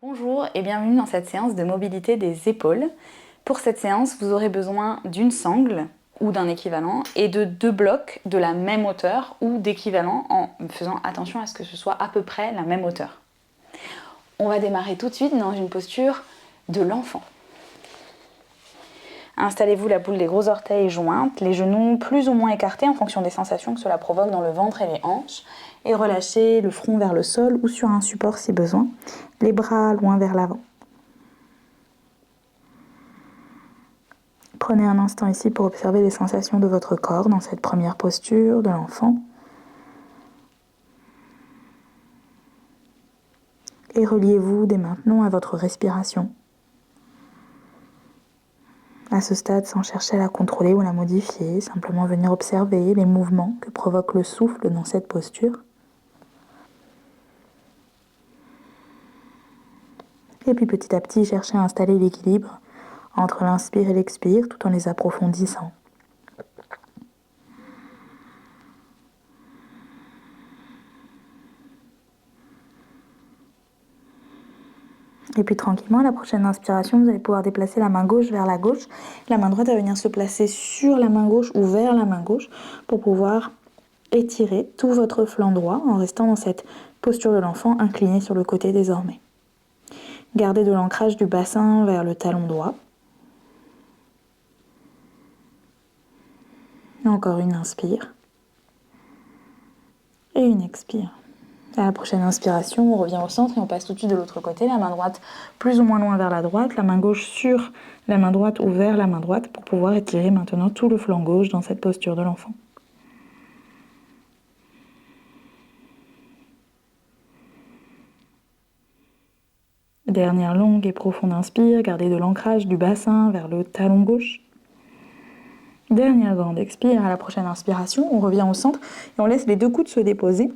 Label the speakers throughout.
Speaker 1: Bonjour et bienvenue dans cette séance de mobilité des épaules. Pour cette séance, vous aurez besoin d'une sangle ou d'un équivalent et de 2 blocs de la même hauteur ou d'équivalent en faisant attention à ce que ce soit à peu près la même hauteur. On va démarrer tout de suite dans une posture de l'enfant. Installez-vous la boule des gros orteils jointes, les genoux plus ou moins écartés en fonction des sensations que cela provoque dans le ventre et les hanches. Et relâchez le front vers le sol ou sur un support si besoin, les bras loin vers l'avant. Prenez un instant ici pour observer les sensations de votre corps dans cette première posture de l'enfant. Et reliez-vous dès maintenant à votre respiration. À ce stade, sans chercher à la contrôler ou à la modifier, simplement venir observer les mouvements que provoque le souffle dans cette posture. Et puis petit à petit, cherchez à installer l'équilibre entre l'inspire et l'expire tout en les approfondissant. Et puis tranquillement, à la prochaine inspiration, vous allez pouvoir déplacer la main gauche vers la gauche. La main droite va venir se placer sur la main gauche ou vers la main gauche pour pouvoir étirer tout votre flanc droit en restant dans cette posture de l'enfant incliné sur le côté désormais. Gardez de l'ancrage du bassin vers le talon droit. Encore une inspire. Et une expire. À la prochaine inspiration, on revient au centre et on passe tout de suite de l'autre côté. La main droite plus ou moins loin vers la droite, la main gauche sur la main droite ou vers la main droite pour pouvoir étirer maintenant tout le flanc gauche dans cette posture de l'enfant. Dernière longue et profonde inspire, gardez de l'ancrage du bassin vers le talon gauche. Dernière grande expire, à la prochaine inspiration, on revient au centre et on laisse les deux coudes se déposer.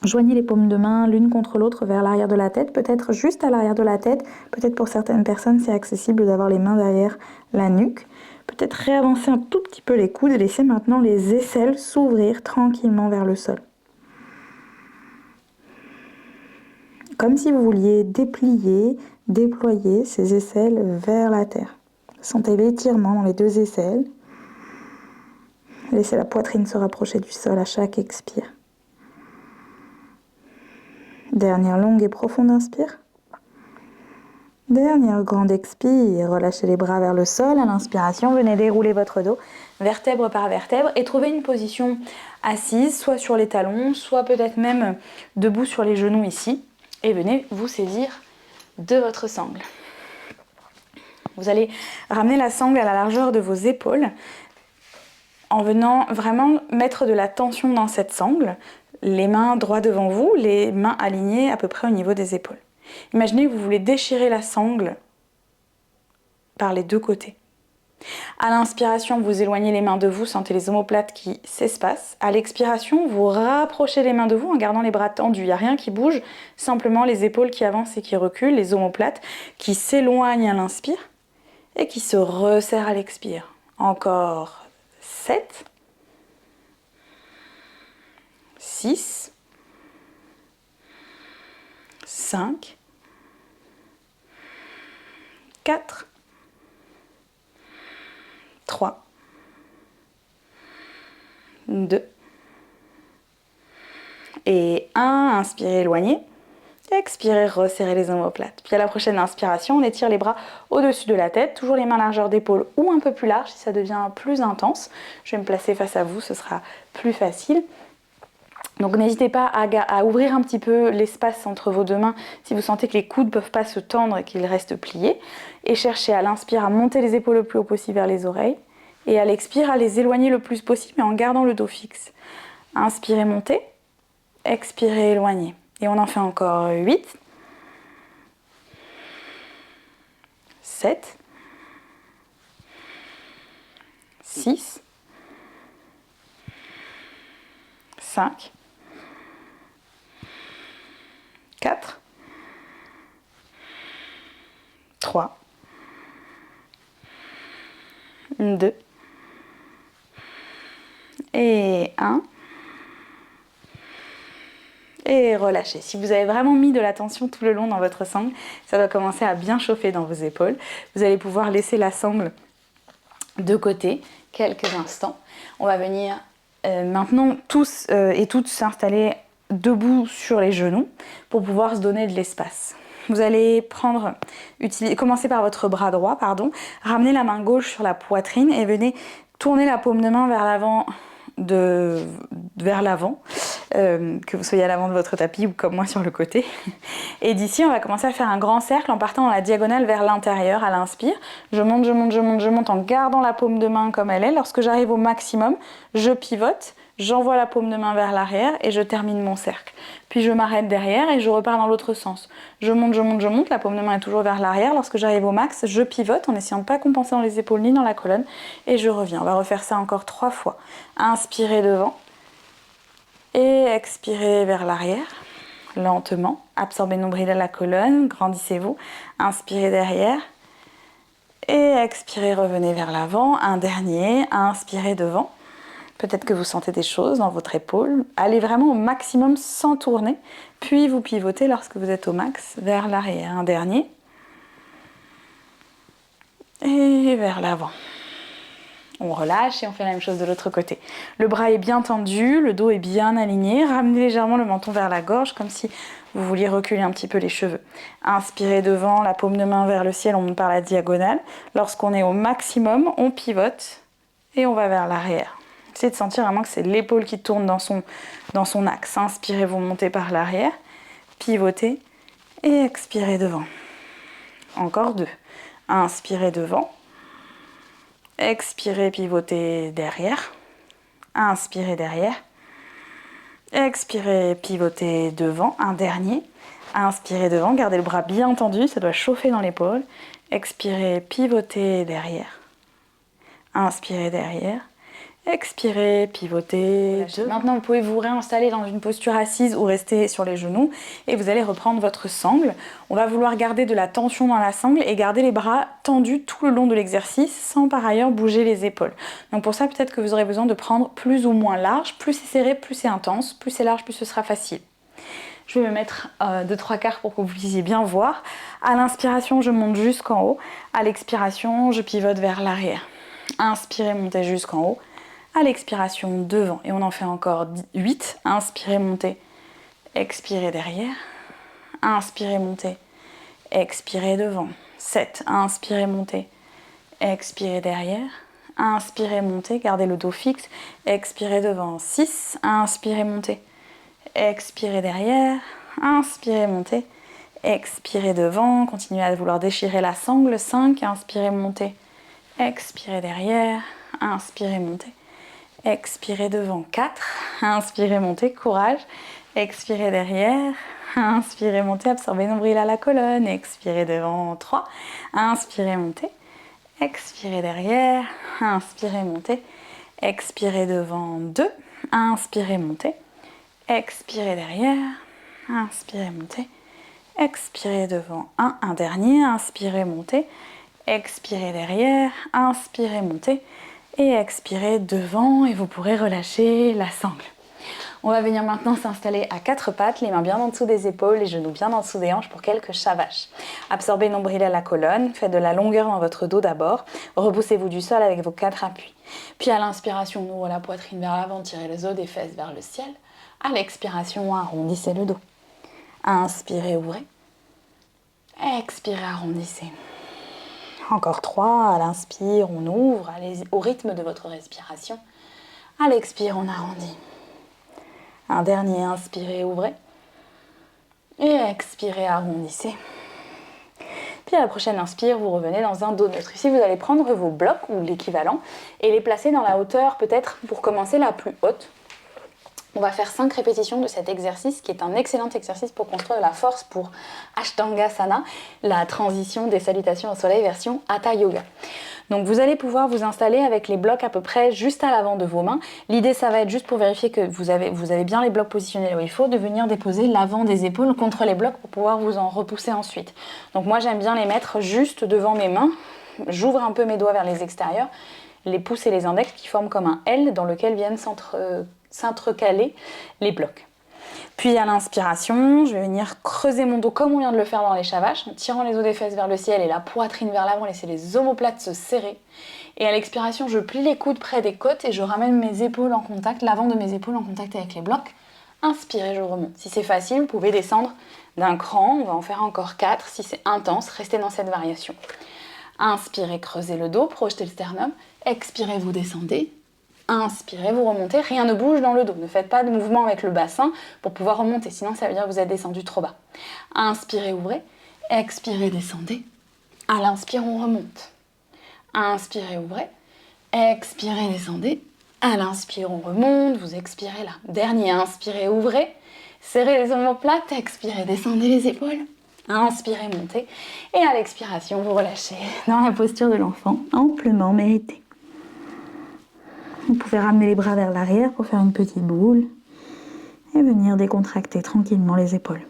Speaker 1: Joignez les paumes de main l'une contre l'autre vers l'arrière de la tête, peut-être juste à l'arrière de la tête, peut-être pour certaines personnes c'est accessible d'avoir les mains derrière la nuque. Peut-être réavancer un tout petit peu les coudes et laisser maintenant les aisselles s'ouvrir tranquillement vers le sol. Comme si vous vouliez déplier, déployer ces aisselles vers la terre. Sentez l'étirement dans les deux aisselles. Laissez la poitrine se rapprocher du sol à chaque expire. Dernière longue et profonde inspire. Dernière grande expire. Relâchez les bras vers le sol. À l'inspiration, venez dérouler votre dos vertèbre par vertèbre et trouvez une position assise, soit sur les talons, soit peut-être même debout sur les genoux ici. Et venez vous saisir de votre sangle. Vous allez ramener la sangle à la largeur de vos épaules en venant vraiment mettre de la tension dans cette sangle, les mains droit devant vous, les mains alignées à peu près au niveau des épaules. Imaginez que vous voulez déchirer la sangle par les deux côtés. À l'inspiration, vous éloignez les mains de vous, sentez les omoplates qui s'espacent. À l'expiration, vous rapprochez les mains de vous en gardant les bras tendus. Il n'y a rien qui bouge, simplement les épaules qui avancent et qui reculent, les omoplates qui s'éloignent à l'inspire et qui se resserrent à l'expire. Encore 7, 6, 5, 4, 3, 2 et 1. Inspirez, éloignez. Expirez, resserrez les omoplates. Puis à la prochaine inspiration, on étire les bras au-dessus de la tête, toujours les mains largeur d'épaule ou un peu plus large si ça devient plus intense. Je vais me placer face à vous, ce sera plus facile. Donc n'hésitez pas à ouvrir un petit peu l'espace entre vos deux mains si vous sentez que les coudes ne peuvent pas se tendre et qu'ils restent pliés. Et cherchez à l'inspire à monter les épaules le plus haut possible vers les oreilles. Et à l'expire à les éloigner le plus possible mais en gardant le dos fixe. Inspirez, montez. Expirez, éloignez. Et on en fait encore 8, 7, 6, 5, 4, 3, 2 et 1. Et relâchez. Si vous avez vraiment mis de la tension tout le long dans votre sangle, ça doit commencer à bien chauffer dans vos épaules. Vous allez pouvoir laisser la sangle de côté quelques instants. On va venir maintenant tous et toutes s'installer debout sur les genoux pour pouvoir se donner de l'espace. Vous allez commencer par votre bras droit, ramener la main gauche sur la poitrine et venez tourner la paume de main vers l'avant, que vous soyez à l'avant de votre tapis ou comme moi sur le côté. Et d'ici, on va commencer à faire un grand cercle en partant dans la diagonale vers l'intérieur à l'inspire. Je monte, je monte, je monte, je monte en gardant la paume de main comme elle est. Lorsque j'arrive au maximum, je pivote, j'envoie la paume de main vers l'arrière et je termine mon cercle. Puis je m'arrête derrière et je repars dans l'autre sens. Je monte, je monte, je monte, la paume de main est toujours vers l'arrière. Lorsque j'arrive au max, je pivote en essayant de ne pas compenser dans les épaules ni dans la colonne et je reviens. On va refaire ça encore 3 fois. Inspirez devant. Et expirez vers l'arrière, lentement. Absorbez le nombril à la colonne, grandissez-vous. Inspirez derrière. Et expirez, revenez vers l'avant. Un dernier, inspirez devant. Peut-être que vous sentez des choses dans votre épaule. Allez vraiment au maximum sans tourner. Puis vous pivotez lorsque vous êtes au max vers l'arrière. Un dernier. Et vers l'avant. On relâche et on fait la même chose de l'autre côté. Le bras est bien tendu, le dos est bien aligné. Ramenez légèrement le menton vers la gorge comme si vous vouliez reculer un petit peu les cheveux. Inspirez devant, la paume de main vers le ciel, on monte par la diagonale. Lorsqu'on est au maximum, on pivote et on va vers l'arrière. Essayez de sentir vraiment que c'est l'épaule qui tourne dans son axe. Inspirez, vous montez par l'arrière, pivotez et expirez devant. Encore 2. Inspirez devant. Expirez, pivotez derrière. Inspirez derrière. Expirez, pivotez devant. Un dernier. Inspirez devant, gardez le bras bien tendu, ça doit chauffer dans l'épaule. Expirez, pivotez derrière. Inspirez derrière. Expirez, pivotez. Maintenant, vous pouvez vous réinstaller dans une posture assise ou rester sur les genoux et vous allez reprendre votre sangle. On va vouloir garder de la tension dans la sangle et garder les bras tendus tout le long de l'exercice sans par ailleurs bouger les épaules. Donc pour ça, peut-être que vous aurez besoin de prendre plus ou moins large. Plus c'est serré, plus c'est intense. Plus c'est large, plus ce sera facile. Je vais me mettre de 3/4 pour que vous puissiez bien voir. À l'inspiration, je monte jusqu'en haut. À l'expiration, je pivote vers l'arrière. Inspirez, montez jusqu'en haut. À l'expiration, devant. Et on en fait encore 8. Inspirez, montez. Expirez derrière. Inspirez, montez. Expirez devant. 7. Inspirez, montez. Expirez derrière. Inspirez, montez. Gardez le dos fixe. Expirez devant. 6. Inspirez, montez. Expirez derrière. Inspirez, montez. Expirez devant. Continuez à vouloir déchirer la sangle. 5. Inspirez, montez. Expirez derrière. Inspirez, montez. Expirez devant. 4. Inspirez, montez. Courage. Expirez derrière. Inspirez, montez. Absorbez nombril à la colonne. Expirez devant. 3. Inspirez, montez. Expirez derrière. Inspirez, montez. Expirez devant. 2. Inspirez, montez. Expirez derrière. Inspirez, montez. Expirez devant. 1. Un dernier. Inspirez, montez. Expirez derrière. Inspirez, montez. Et expirez devant et vous pourrez relâcher la sangle. On va venir maintenant s'installer à 4 pattes, les mains bien en dessous des épaules, les genoux bien en dessous des hanches pour quelques chavaches. Absorbez le nombril à la colonne, faites de la longueur dans votre dos d'abord, repoussez-vous du sol avec vos 4 appuis. Puis à l'inspiration, on ouvre la poitrine vers l'avant, tirez les os des fesses vers le ciel. À l'expiration, arrondissez le dos. Inspirez, ouvrez. Expirez, arrondissez. Encore 3, à l'inspire, on ouvre, allez au rythme de votre respiration. À l'expire, on arrondit. Un dernier, inspirez, ouvrez. Et expirez, arrondissez. Puis à la prochaine inspire, vous revenez dans un dos neutre. Ici, vous allez prendre vos blocs ou l'équivalent et les placer dans la hauteur peut-être pour commencer la plus haute. On va faire 5 répétitions de cet exercice qui est un excellent exercice pour construire la force pour Ashtangasana, la transition des salutations au soleil version Hatha Yoga. Donc vous allez pouvoir vous installer avec les blocs à peu près juste à l'avant de vos mains. L'idée, ça va être juste pour vérifier que vous avez bien les blocs positionnés là où il faut, de venir déposer l'avant des épaules contre les blocs pour pouvoir vous en repousser ensuite. Donc moi, j'aime bien les mettre juste devant mes mains. J'ouvre un peu mes doigts vers les extérieurs, les pouces et les index qui forment comme un L dans lequel viennent s'entrecaler les blocs. Puis à l'inspiration, je vais venir creuser mon dos comme on vient de le faire dans l'échavage, en tirant les os des fesses vers le ciel et la poitrine vers l'avant, laisser les omoplates se serrer. Et à l'expiration, je plie les coudes près des côtes et je ramène mes épaules en contact, l'avant de mes épaules en contact avec les blocs. Inspirez, je remonte. Si c'est facile, vous pouvez descendre d'un cran, on va en faire encore 4. Si c'est intense, restez dans cette variation. Inspirez, creusez le dos, projetez le sternum. Expirez, vous descendez. Inspirez, vous remontez. Rien ne bouge dans le dos. Ne faites pas de mouvement avec le bassin pour pouvoir remonter, sinon ça veut dire que vous êtes descendu trop bas. Inspirez, ouvrez. Expirez, descendez. À l'inspire, on remonte. Inspirez, ouvrez. Expirez, descendez. À l'inspire, on remonte. Vous expirez là. Dernier, inspirez, ouvrez. Serrez les omoplates. Expirez, descendez les épaules. Inspirez, montez. Et à l'expiration, vous relâchez dans la posture de l'enfant, amplement méritée. Vous pouvez ramener les bras vers l'arrière pour faire une petite boule et venir décontracter tranquillement les épaules.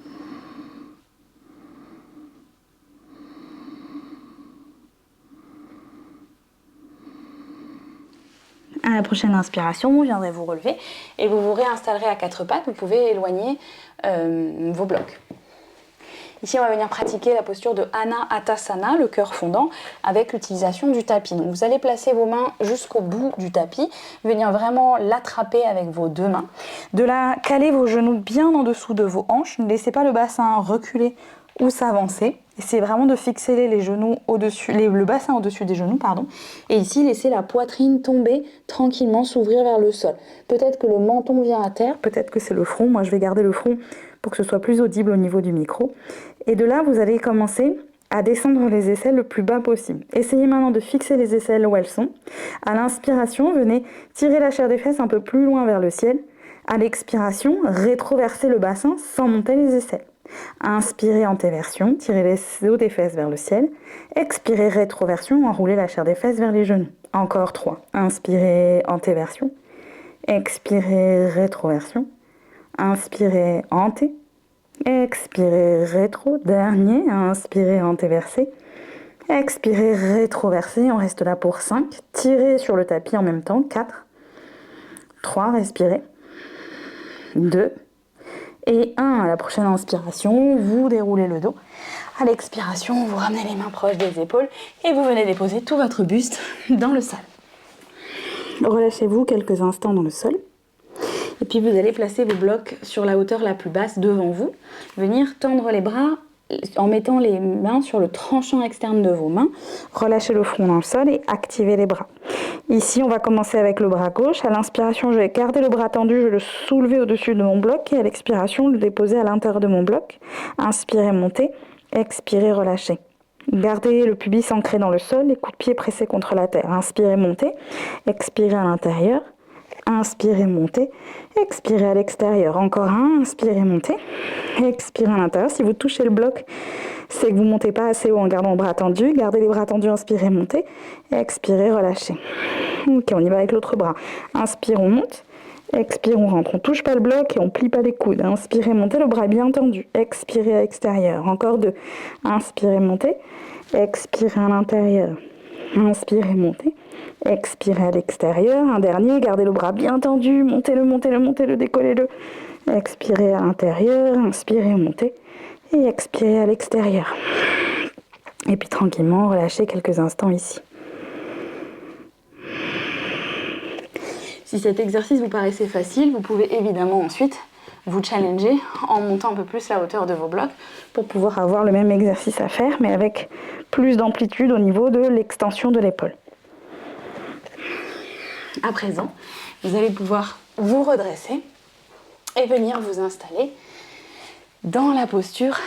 Speaker 1: À la prochaine inspiration, vous viendrez vous relever et vous vous réinstallerez à 4 pattes. Vous pouvez éloigner vos blocs. Ici, on va venir pratiquer la posture de Anahatasana, le cœur fondant, avec l'utilisation du tapis. Donc, vous allez placer vos mains jusqu'au bout du tapis, venir vraiment l'attraper avec vos 2 mains. De là, caler vos genoux bien en dessous de vos hanches. Ne laissez pas le bassin reculer ou s'avancer. Essayez vraiment de fixer les genoux au-dessus, le bassin au-dessus des genoux, pardon. Et ici, laissez la poitrine tomber tranquillement, s'ouvrir vers le sol. Peut-être que le menton vient à terre, peut-être que c'est le front. Moi, je vais garder le front pour que ce soit plus audible au niveau du micro. Et de là, vous allez commencer à descendre les aisselles le plus bas possible. Essayez maintenant de fixer les aisselles où elles sont. À l'inspiration, venez tirer la chair des fesses un peu plus loin vers le ciel. À l'expiration, rétroversez le bassin sans monter les aisselles. Inspirez, antéversion, tirez les os des fesses vers le ciel. Expirez, rétroversion, enroulez la chair des fesses vers les genoux. Encore 3. Inspirez, antéversion. Expirez, rétroversion. Inspirez, anté. Expirez, rétro. Dernier, inspirez, antéversé. Expirez, rétroversé. On reste là pour 5. Tirez sur le tapis en même temps. 4. 3, respirez. 2. Et 1, à la prochaine inspiration, vous déroulez le dos. À l'expiration, vous ramenez les mains proches des épaules et vous venez déposer tout votre buste dans le sol. Relâchez-vous quelques instants dans le sol. Et puis vous allez placer vos blocs sur la hauteur la plus basse devant vous. Venir tendre les bras en mettant les mains sur le tranchant externe de vos mains. Relâchez le front dans le sol et activez les bras. Ici, on va commencer avec le bras gauche. À l'inspiration, je vais garder le bras tendu, je vais le soulever au-dessus de mon bloc. Et à l'expiration, le déposer à l'intérieur de mon bloc. Inspirez, montez. Expirez, relâchez. Gardez le pubis ancré dans le sol, les coups de pied pressés contre la terre. Inspirez, montez. Expirez à l'intérieur. Inspirez, montez. Expirez à l'extérieur. Encore un. Inspirez, montez. Expirez à l'intérieur. Si vous touchez le bloc, c'est que vous ne montez pas assez haut en gardant le bras tendu. Gardez les bras tendus. Inspirez, montez. Expirez, relâchez. Ok, on y va avec l'autre bras. Inspire, on monte. Expire, on rentre. On ne touche pas le bloc et on ne plie pas les coudes. Inspirez, montez. Le bras bien tendu. Expirez à l'extérieur. Encore 2. Inspirez, montez. Expirez à l'intérieur. Inspirez, montez. Expirez à l'extérieur. Un dernier, gardez le bras bien tendu. Montez-le, montez-le, montez-le, décollez-le. Expirez à l'intérieur. Inspirez, montez. Et expirez à l'extérieur. Et puis tranquillement, relâchez quelques instants ici. Si cet exercice vous paraissait facile, vous pouvez évidemment ensuite vous challenger en montant un peu plus la hauteur de vos blocs pour pouvoir avoir le même exercice à faire, mais avec plus d'amplitude au niveau de l'extension de l'épaule. À présent, vous allez pouvoir vous redresser et venir vous installer dans la posture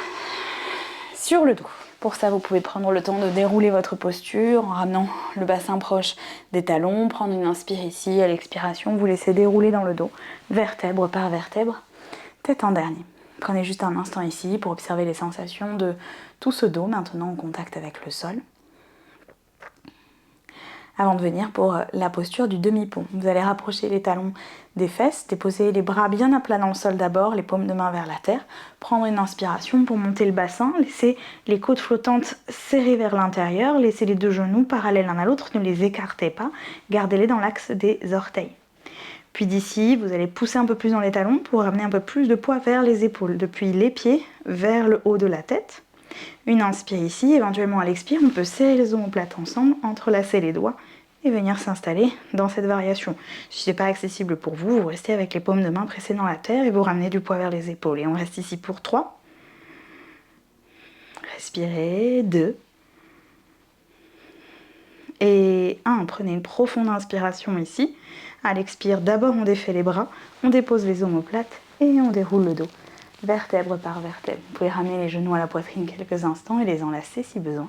Speaker 1: sur le dos. Pour ça, vous pouvez prendre le temps de dérouler votre posture en ramenant le bassin proche des talons, prendre une inspire ici, à l'expiration, vous laissez dérouler dans le dos, vertèbre par vertèbre, tête en dernier. Prenez juste un instant ici pour observer les sensations de tout ce dos maintenant en contact avec le sol. Avant de venir pour la posture du demi-pont. Vous allez rapprocher les talons des fesses, déposer les bras bien à plat dans le sol d'abord, les paumes de main vers la terre, prendre une inspiration pour monter le bassin, laisser les côtes flottantes serrées vers l'intérieur, laisser les 2 genoux parallèles l'un à l'autre, ne les écartez pas, gardez-les dans l'axe des orteils. Puis d'ici, vous allez pousser un peu plus dans les talons pour ramener un peu plus de poids vers les épaules, depuis les pieds vers le haut de la tête. Une inspire ici, éventuellement à l'expire, on peut serrer les omoplates ensemble, entrelacer les doigts et venir s'installer dans cette variation. Si ce n'est pas accessible pour vous, vous restez avec les paumes de main pressées dans la terre et vous ramenez du poids vers les épaules. Et on reste ici pour 3. Respirez, 2. Et 1. Prenez une profonde inspiration ici. À l'expire, d'abord on défait les bras, on dépose les omoplates et on déroule le dos, vertèbre par vertèbre. Vous pouvez ramener les genoux à la poitrine quelques instants et les enlacer si besoin.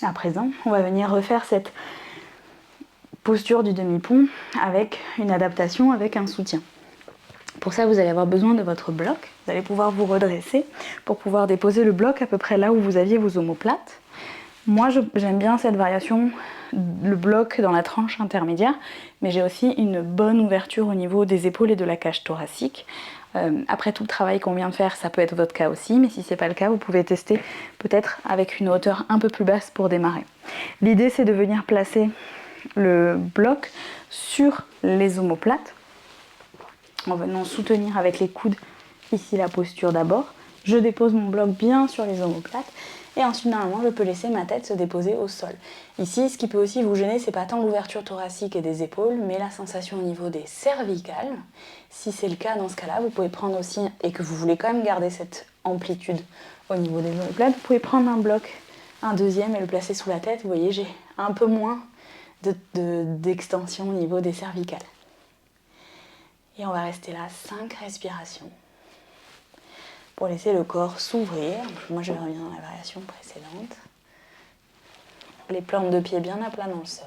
Speaker 1: À présent, on va venir refaire cette posture du demi-pont avec une adaptation, avec un soutien. Pour ça, vous allez avoir besoin de votre bloc. Vous allez pouvoir vous redresser pour pouvoir déposer le bloc à peu près là où vous aviez vos omoplates. Moi, j'aime bien cette variation, le bloc dans la tranche intermédiaire, mais j'ai aussi une bonne ouverture au niveau des épaules et de la cage thoracique. Après tout le travail qu'on vient de faire, ça peut être votre cas aussi, mais si ce n'est pas le cas, vous pouvez tester peut-être avec une hauteur un peu plus basse pour démarrer. L'idée, c'est de venir placer le bloc sur les omoplates, en venant soutenir avec les coudes ici la posture d'abord. Je dépose mon bloc bien sur les omoplates et ensuite normalement je peux laisser ma tête se déposer au sol. Ici, ce qui peut aussi vous gêner, c'est pas tant l'ouverture thoracique et des épaules, mais la sensation au niveau des cervicales. Si c'est le cas, dans ce cas-là, vous pouvez prendre aussi, et que vous voulez quand même garder cette amplitude au niveau des omoplates, vous pouvez prendre un bloc, un deuxième et le placer sous la tête. Vous voyez, j'ai un peu moins d'extension au niveau des cervicales. Et on va rester là 5 respirations pour laisser le corps s'ouvrir. Moi, je vais revenir dans la variation précédente. Les plantes de pied bien à plat dans le sol.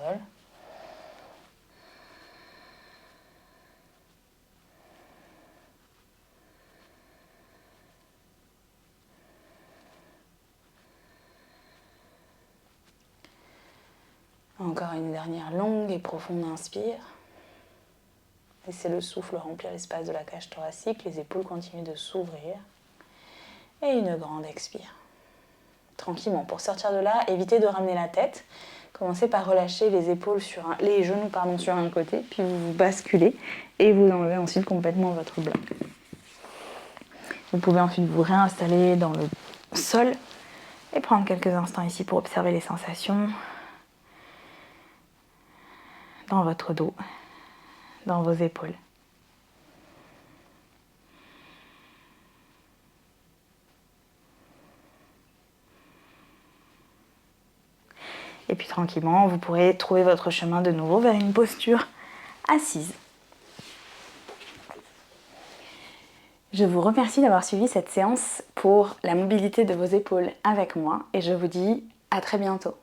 Speaker 1: Encore une dernière longue et profonde inspire. Laissez le souffle remplir l'espace de la cage thoracique, les épaules continuent de s'ouvrir. Et une grande expire. Tranquillement, pour sortir de là, évitez de ramener la tête. Commencez par relâcher les épaules les genoux sur un côté, puis vous basculez et vous enlevez ensuite complètement votre bloc. Vous pouvez ensuite vous réinstaller dans le sol et prendre quelques instants ici pour observer les sensations dans votre dos, dans vos épaules. Et puis tranquillement, vous pourrez trouver votre chemin de nouveau vers une posture assise. Je vous remercie d'avoir suivi cette séance pour la mobilité de vos épaules avec moi et je vous dis à très bientôt.